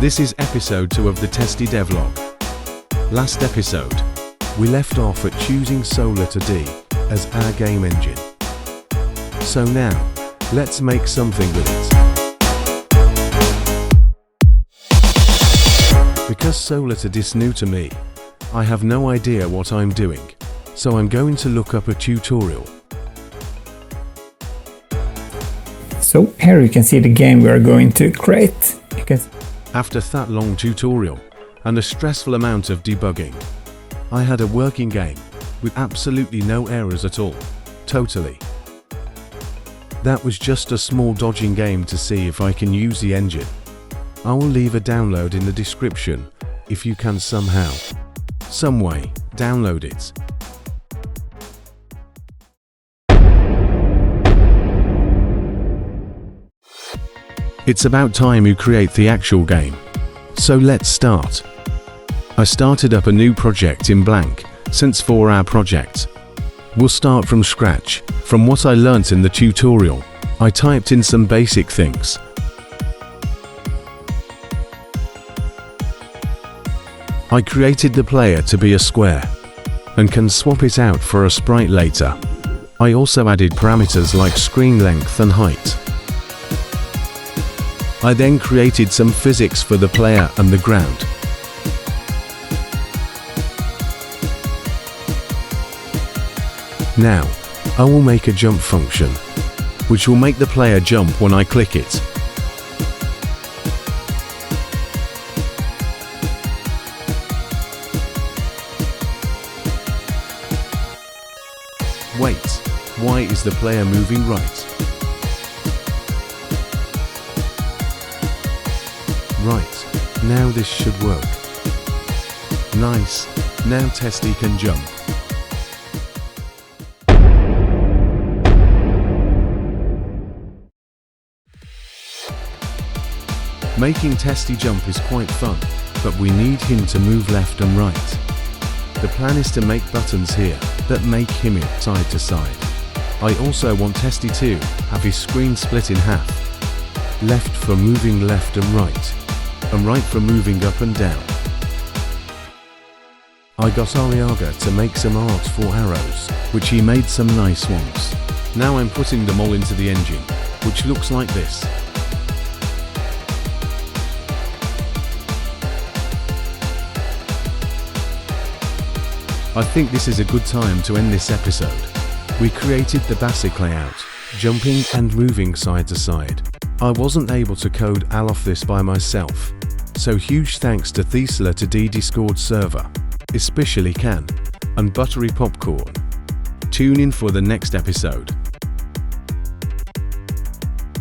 This is episode 2 of the Testy devlog. Last episode, we left off at choosing Solita D as our game engine. So now, let's make something with it. Because Solita D is new to me, I have no idea what I'm doing, so I'm going to look up a tutorial. So here you can see the game we are going to create. After that long tutorial and a stressful amount of debugging, I had a working game with absolutely no errors at all. Totally. That was just a small dodging game to see if I can use the engine. I will leave a download in the description if you can somehow, some way, download it. It's about time you create the actual game. So let's start. I started up a new project in blank, since for our project, we'll start from scratch. From what I learnt in the tutorial, I typed in some basic things. I created the player to be a square, and can swap it out for a sprite later. I also added parameters like screen length and height. I then created some physics for the player and the ground. Now, I will make a jump function, which will make the player jump when I click it. Wait, why is the player moving right? Right, now this should work. Nice, now Testy can jump. Making Testy jump is quite fun, but we need him to move left and right. The plan is to make buttons here that make him it side to side. I also want Testy to have his screen split in half. Left for moving left and right for moving up and down. I got Ariaga to make some art for arrows, which he made some nice ones. Now I'm putting them all into the engine, which looks like this. I think this is a good time to end this episode. We created the basic layout, jumping and moving side to side. I wasn't able to code all of this by myself, so huge thanks to Solita D Discord server, especially Can and Buttery Popcorn. Tune in for the next episode.